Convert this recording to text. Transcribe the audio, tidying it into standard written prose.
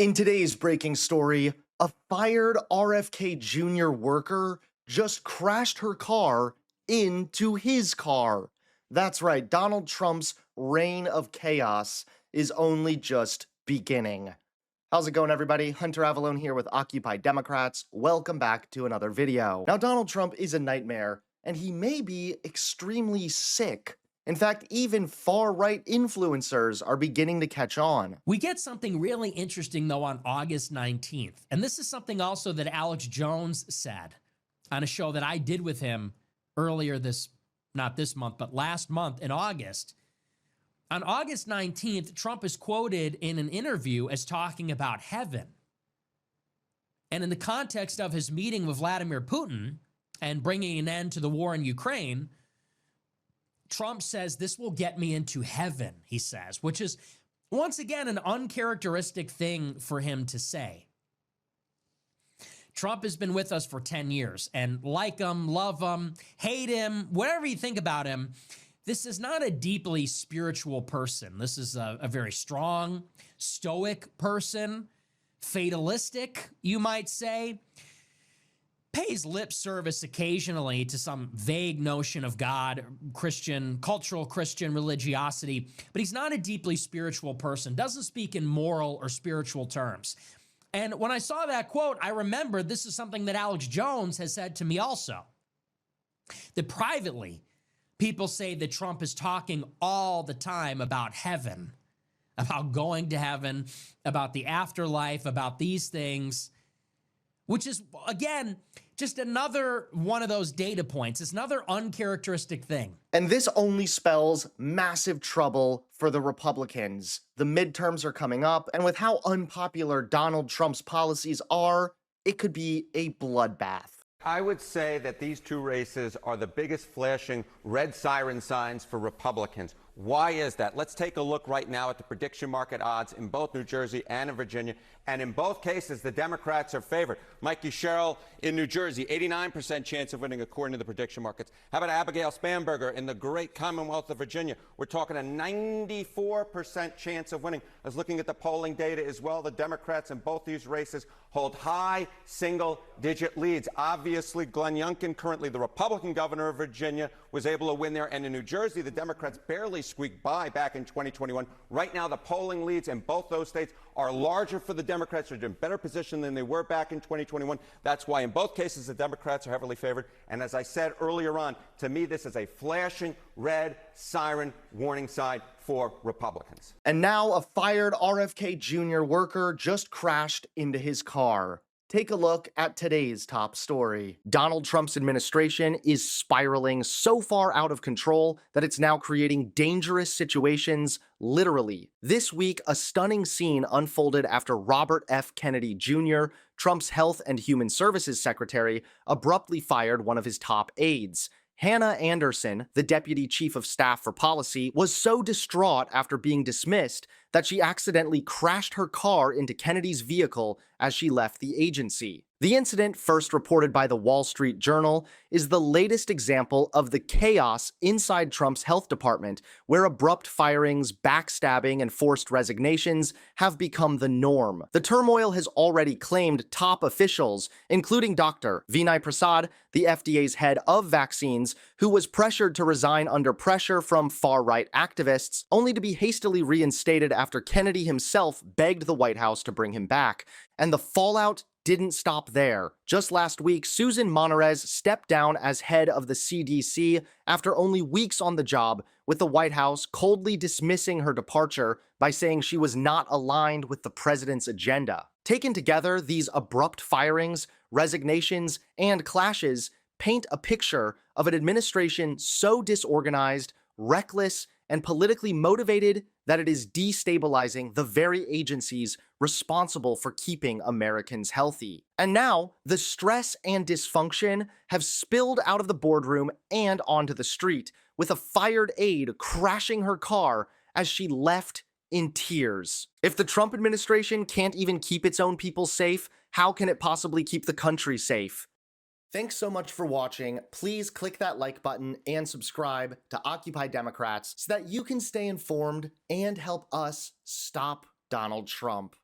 In today's breaking story, a fired RFK Junior worker just crashed her car into his car. That's right, Donald Trump's reign of chaos is only just beginning. How's it going, everybody? Hunter Avalone here with Occupy Democrats. Welcome back to another video. Now, Donald Trump is a nightmare, and he may be extremely sick. In fact, even far-right influencers are beginning to catch on. We get something really interesting, though, on August 19th. And this is something also that Alex Jones said on a show that I did with him earlier not this month, but last month in August. On August 19th, Trump is quoted in an interview as talking about heaven. And in the context of his meeting with Vladimir Putin and bringing an end to the war in Ukraine, Trump says, "This will get me into heaven," he says, which is, once again, an uncharacteristic thing for him to say. Trump has been with us for 10 years, and like him, love him, hate him, whatever you think about him, this is not a deeply spiritual person. This is a very strong, stoic person, fatalistic, you might say. Pays lip service occasionally to some vague notion of God, cultural Christian religiosity, but he's not a deeply spiritual person, doesn't speak in moral or spiritual terms. And when I saw that quote, I remembered this is something that Alex Jones has said to me also, that privately, people say that Trump is talking all the time about heaven, about going to heaven, about the afterlife, about these things, which is, again, just another one of those data points. It's another uncharacteristic thing. And this only spells massive trouble for the Republicans. The midterms are coming up, and with how unpopular Donald Trump's policies are, it could be a bloodbath. I would say that these two races are the biggest flashing red siren signs for Republicans. Why is that? Let's take a look right now at the prediction market odds in both New Jersey and in Virginia. And in both cases, the Democrats are favored. Mikey Sherrill in New Jersey, 89% chance of winning according to the prediction markets. How about Abigail Spanberger in the great Commonwealth of Virginia? We're talking a 94% chance of winning. I was looking at the polling data as well. The Democrats in both these races hold high single-digit leads. Obviously, Glenn Youngkin, currently the Republican governor of Virginia, was able to win there. And in New Jersey, the Democrats barely squeaked by back in 2021. Right now, the polling leads in both those states are larger for the Democrats. They're in better position than they were back in 2021. That's why in both cases the Democrats are heavily favored. And as I said earlier on, to me this is a flashing red siren warning sign for Republicans. And now a fired RFK Jr. worker just crashed into his car. Take a look at today's top story. Donald Trump's administration is spiraling so far out of control that it's now creating dangerous situations, literally. This week, a stunning scene unfolded after Robert F. Kennedy Jr., Trump's Health and Human Services Secretary, abruptly fired one of his top aides. Hannah Anderson, the deputy chief of staff for policy, was so distraught after being dismissed that she accidentally crashed her car into Kennedy's vehicle as she left the agency. The incident, first reported by the Wall Street Journal, is the latest example of the chaos inside Trump's health department, where abrupt firings, backstabbing, and forced resignations have become the norm. The turmoil has already claimed top officials, including Dr. Vinay Prasad, the FDA's head of vaccines, who was pressured to resign under pressure from far-right activists, only to be hastily reinstated after Kennedy himself begged the White House to bring him back. And the fallout didn't stop there. Just last week, Susan Monterez stepped down as head of the CDC after only weeks on the job, with the White House coldly dismissing her departure by saying she was not aligned with the president's agenda. Taken together, these abrupt firings, resignations, and clashes paint a picture of an administration so disorganized, reckless, and politically motivated that it is destabilizing the very agencies responsible for keeping Americans healthy. And now, the stress and dysfunction have spilled out of the boardroom and onto the street, with a fired aide crashing her car as she left in tears. If the Trump administration can't even keep its own people safe, how can it possibly keep the country safe? Thanks so much for watching. Please click that like button and subscribe to Occupy Democrats so that you can stay informed and help us stop Donald Trump.